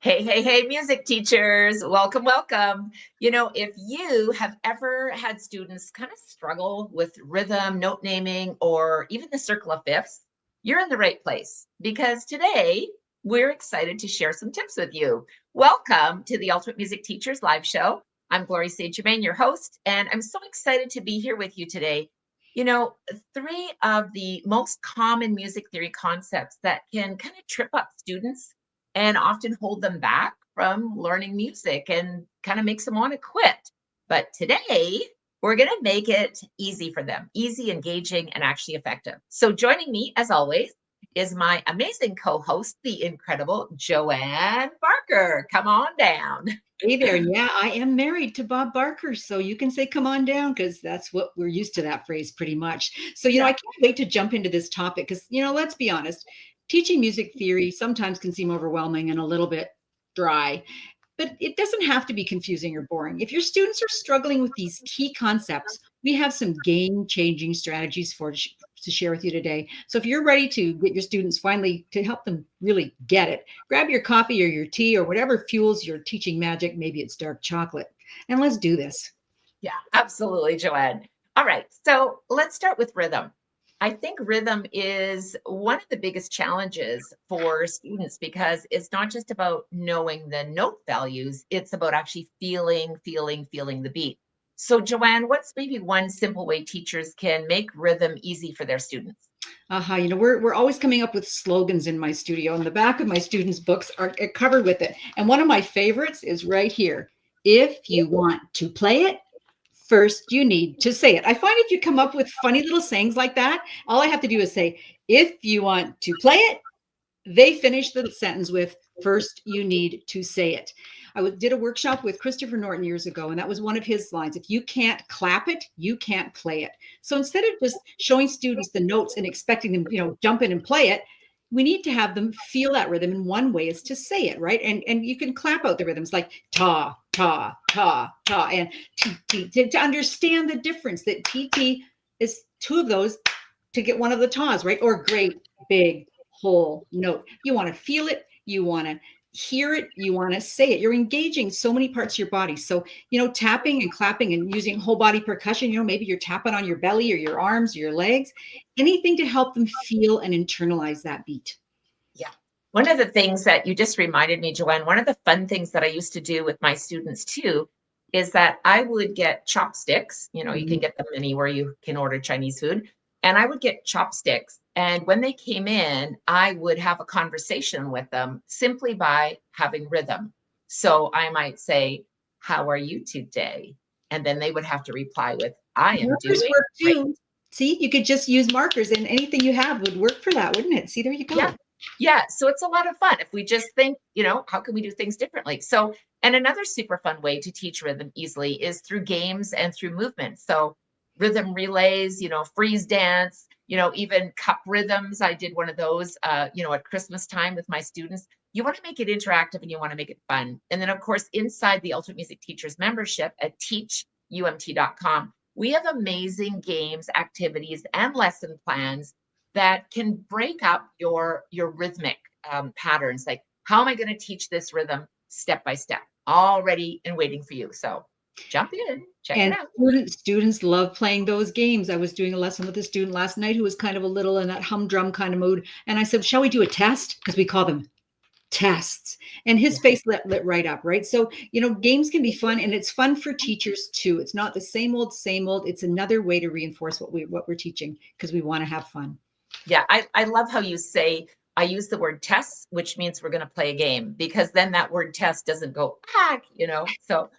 Hey, hey, hey, music teachers, welcome, welcome. If you have ever had students kind of struggle with rhythm, note naming, or even the circle of fifths, you're in the right place because today we're excited to share some tips with you. Welcome to the Ultimate Music Teachers Live Show. I'm Gloria St. Germain, your host, and I'm so excited to be here with you today. You know, three of the most common music theory concepts that can kind of trip up students and often hold them back from learning music and kind of makes them want to quit. But today, we're going to make it easy for them, easy, engaging, and actually effective. So, joining me, as always, is my amazing co host, the incredible Joanne Barker. Come on down. Hey there. Yeah, I am married to Bob Barker. So you can say, come on down, because that's what we're used to that phrase pretty much. So, Yeah. I can't wait to jump into this topic because, let's be honest, teaching music theory sometimes can seem overwhelming and a little bit dry, but it doesn't have to be confusing or boring. If your students are struggling with these key concepts, we have some game changing strategies to share with you today. So if you're ready to get your students finally to help them really get it, grab your coffee or your tea or whatever fuels your teaching magic. Maybe it's dark chocolate. And let's do this. Yeah, absolutely, Joanne. All right, so let's start with rhythm. I think rhythm is one of the biggest challenges for students because it's not just about knowing the note values, it's about actually feeling the beat. So, Joanne, what's maybe one simple way teachers can make rhythm easy for their students? We're always coming up with slogans in my studio, and the back of my students' books are covered with it. And one of my favorites is right here. If you want to play it, first you need to say it. I find if you come up with funny little sayings like that, all I have to do is say, if you want to play it, they finish the sentence with, first you need to say it. Did a workshop with Christopher Norton years ago, and that was one of his lines. If you can't clap it, you can't play it. So instead of just showing students the notes and expecting them, jump in and play it, we need to have them feel that rhythm. And one way is to say it, right? And you can clap out the rhythms like ta, ta, ta, ta, and t, t, to understand the difference that t is two of those to get one of the tas, right? Or great big whole note. You want to feel it, you want to hear it, you want to say it. You're engaging so many parts of your body. So, tapping and clapping and using whole body percussion, maybe you're tapping on your belly or your arms or your legs, anything to help them feel and internalize that beat. Yeah. One of the things that you just reminded me, Joanne, one of the fun things that I used to do with my students too is that I would get chopsticks. You can get them anywhere you can order Chinese food. And I would get chopsticks. And when they came in, I would have a conversation with them simply by having rhythm. So I might say, how are you today? And then they would have to reply with, I am Markers doing work great. too. See, you could just use markers, and anything you have would work for that, wouldn't it? See, there you go. Yeah. Yeah. So it's a lot of fun if we just think, how can we do things differently? So, and another super fun way to teach rhythm easily is through games and through movement. So, rhythm relays, freeze dance, even cup rhythms. I did one of those, at Christmas time with my students. You want to make it interactive and you want to make it fun. And then, of course, inside the Ultimate Music Teachers membership at teachumt.com, we have amazing games, activities, and lesson plans that can break up your rhythmic patterns. Like, how am I going to teach this rhythm step by step? All ready and waiting for you. So jump in, check And it out. students love playing those games. I was doing a lesson with a student last night who was kind of a little in that humdrum kind of mood. And I said, shall we do a test? Because we call them tests. And his face lit right up, right? So, games can be fun, and it's fun for teachers too. It's not the same old, same old. It's another way to reinforce what we're teaching because we want to have fun. Yeah, I love how you say, I use the word tests, which means we're going to play a game, because then that word test doesn't go back, So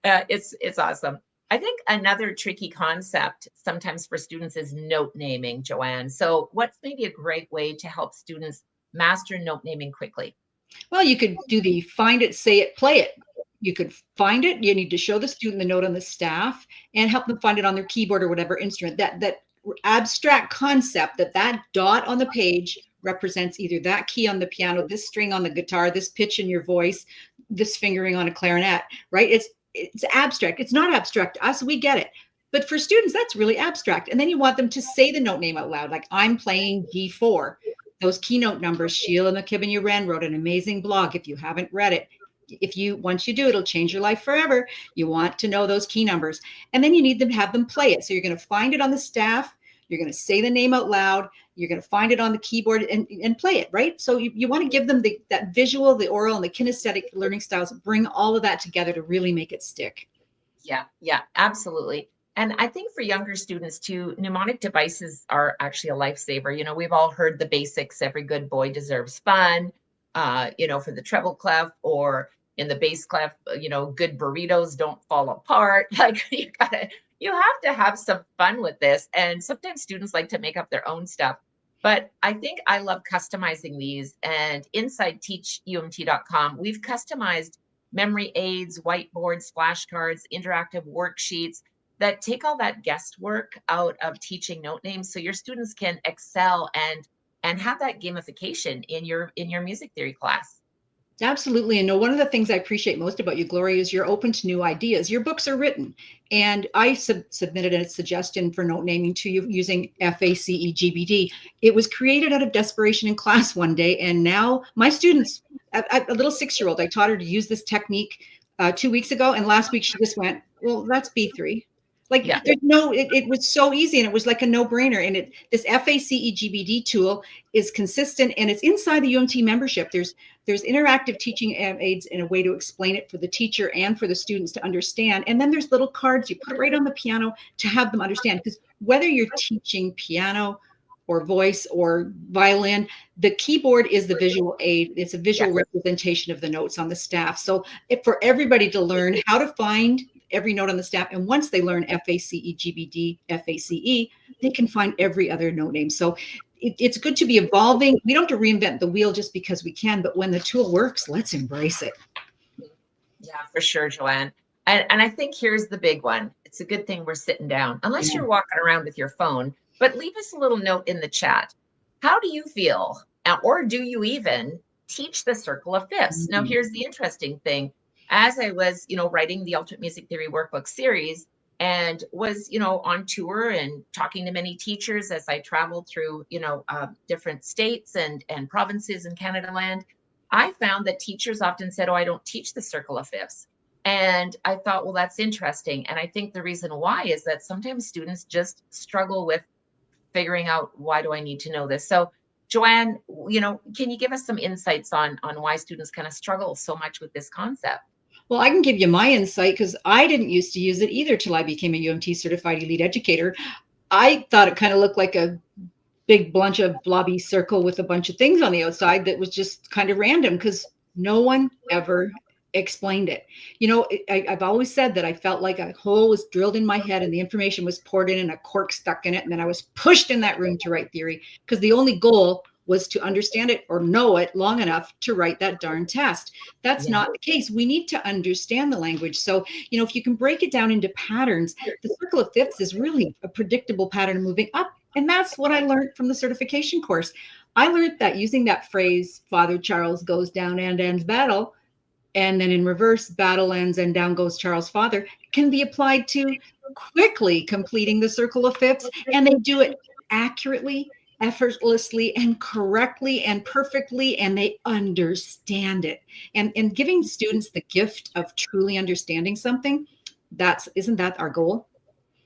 it's awesome. I think another tricky concept sometimes for students is note naming, Joanne. So what's maybe a great way to help students master note naming quickly? Well, you could do the find it, say it, play it. You could find it. You need to show the student the note on the staff and help them find it on their keyboard or whatever instrument. That abstract concept that dot on the page represents either that key on the piano, this string on the guitar, this pitch in your voice, this fingering on a clarinet, right? It's abstract. It's not abstract to us. We get it. But for students, that's really abstract. And then you want them to say the note name out loud, like I'm playing G4. those keynote numbers. Sheila McKibben-Uren wrote an amazing blog. If you haven't read it, once you do, it'll change your life forever. You want to know those key numbers. And then you need them to have them play it. So you're going to find it on the staff. You're going to say the name out loud. You're going to find it on the keyboard and play it, right? So you want to give them that visual, the oral, and the kinesthetic learning styles. Bring all of that together to really make it stick. Yeah, absolutely. And I think for younger students too, mnemonic devices are actually a lifesaver. We've all heard the basics. Every good boy deserves fun, for the treble clef, or in the bass clef, good burritos don't fall apart. Like you have to have some fun with this. And sometimes students like to make up their own stuff. But I think I love customizing these. And inside teachumt.com, we've customized memory aids, whiteboards, flashcards, interactive worksheets that take all that guesswork out of teaching note names, so your students can excel and have that gamification in your music theory class. Absolutely. And no, one of the things I appreciate most about you, Gloria, is you're open to new ideas. Your books are written. And I submitted a suggestion for note naming to you using FACEGBD. It was created out of desperation in class one day. And now my students, a little 6-year-old, I taught her to use this technique 2 weeks ago. And last week she just went, well, that's B3. Like, yeah. It was so easy, and it was like a no-brainer. And this FACEGBD tool is consistent, and it's inside the UMT membership. There's interactive teaching aids and a way to explain it for the teacher and for the students to understand. And then there's little cards you put right on the piano to have them understand. Because whether you're teaching piano or voice or violin, the keyboard is the visual aid. It's a visual representation of the notes on the staff. So for everybody to learn how to find every note on the staff, and once they learn FACEGBD, FACE, they can find every other note name. So it's good to be evolving. We don't have to reinvent the wheel just because we can, but when the tool works, let's embrace it. Yeah, for sure, Joanne. And I think here's the big one. It's a good thing we're sitting down, unless you're walking around with your phone, but leave us a little note in the chat. How do you feel, or do you even teach the circle of fifths? Now, here's the interesting thing. As I was, writing the Ultimate Music Theory Workbook series, and was, on tour and talking to many teachers as I traveled through, different states and provinces in Canada land, I found that teachers often said, oh, I don't teach the circle of fifths. And I thought, well, that's interesting. And I think the reason why is that sometimes students just struggle with figuring out, why do I need to know this? So Joanne, can you give us some insights on why students kind of struggle so much with this concept? Well, I can give you my insight because I didn't used to use it either till I became a UMT certified elite educator. I thought it kind of looked like a big bunch of blobby circle with a bunch of things on the outside that was just kind of random because no one ever explained it. I've always said that I felt like a hole was drilled in my head and the information was poured in and a cork stuck in it. And then I was pushed in that room to write theory because the only goal was to understand it or know it long enough to write that darn test. That's not the case. We need to understand the language. So, if you can break it down into patterns, the circle of fifths is really a predictable pattern of moving up. And that's what I learned from the certification course. I learned that using that phrase, Father Charles goes down and ends battle, and then in reverse, battle ends and down goes Charles' father, can be applied to quickly completing the circle of fifths. And they do it accurately, effortlessly, and correctly and perfectly, and they understand it. And giving students the gift of truly understanding something, isn't that our goal?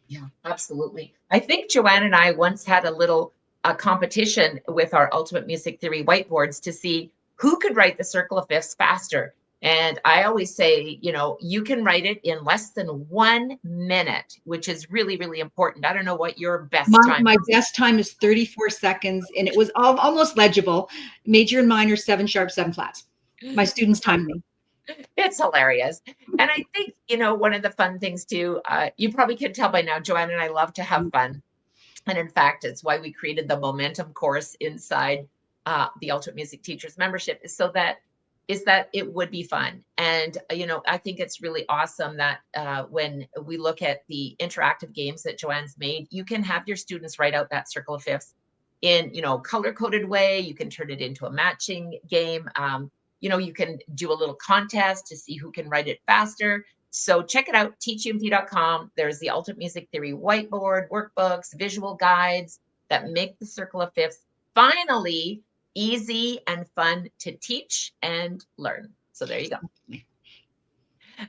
Yeah, absolutely. I think Joanne and I once had a little competition with our Ultimate Music Theory whiteboards to see who could write the circle of fifths faster. And I always say, you can write it in less than 1 minute, which is really, really important. I don't know what your best time is. My best time is 34 seconds, and it was almost legible. Major and minor, 7 sharp, 7 flats. My students timed me. It's hilarious. And I think, one of the fun things too, you probably can tell by now, Joanne and I love to have fun. And in fact, it's why we created the momentum course inside the Ultimate Music Teachers membership, is that it would be fun. And, I think it's really awesome that when we look at the interactive games that Joanne's made, you can have your students write out that circle of fifths in, color-coded way. You can turn it into a matching game. You can do a little contest to see who can write it faster. So check it out, teachumt.com. There's the Ultimate Music Theory whiteboard, workbooks, visual guides that make the circle of fifths finally easy and fun to teach and learn. So there you go.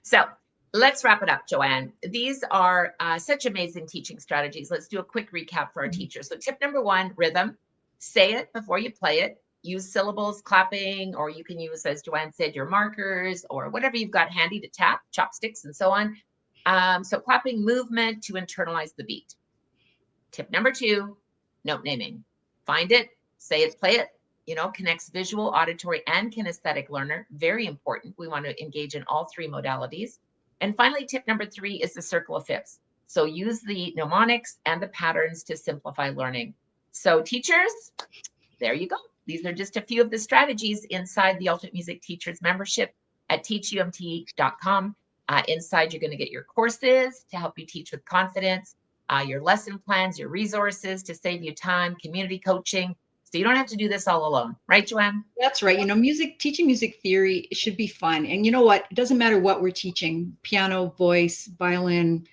So let's wrap it up, Joanne. These are such amazing teaching strategies. Let's do a quick recap for our teachers. So tip number 1, rhythm. Say it before you play it. Use syllables, clapping, or you can use, as Joanne said, your markers or whatever you've got handy to tap, chopsticks and so on. So clapping, movement to internalize the beat. Tip number 2, note naming. Find it, say it, play it. Connects visual, auditory, and kinesthetic learner. Very important. We want to engage in all 3 modalities. And finally, tip number 3 is the circle of fifths. So use the mnemonics and the patterns to simplify learning. So teachers, there you go. These are just a few of the strategies inside the Ultimate Music Teachers membership at teachumt.com. Inside, you're going to get your courses to help you teach with confidence, your lesson plans, your resources to save you time, community coaching. So you don't have to do this all alone. Right, Joanne? That's right. Teaching music theory should be fun. And you know what? It doesn't matter what we're teaching, piano, voice, violin,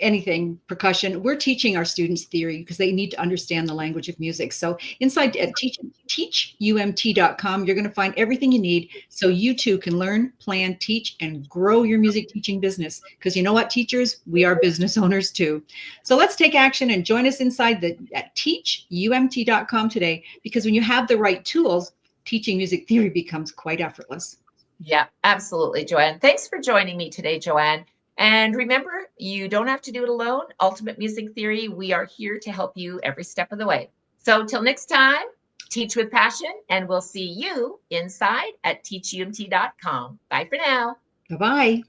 anything, percussion. We're teaching our students theory because they need to understand the language of music. So inside at teachumt.com, you're going to find everything you need so you too can learn, plan, teach, and grow your music teaching business. Because you know what, teachers? We are business owners too. So let's take action and join us inside at teachumt.com today, because when you have the right tools, teaching music theory becomes quite effortless. Yeah, absolutely, Joanne. Thanks for joining me today, Joanne. And remember, you don't have to do it alone. Ultimate Music Theory, we are here to help you every step of the way. So till next time, teach with passion, and we'll see you inside at teachumt.com. Bye for now. Bye-bye.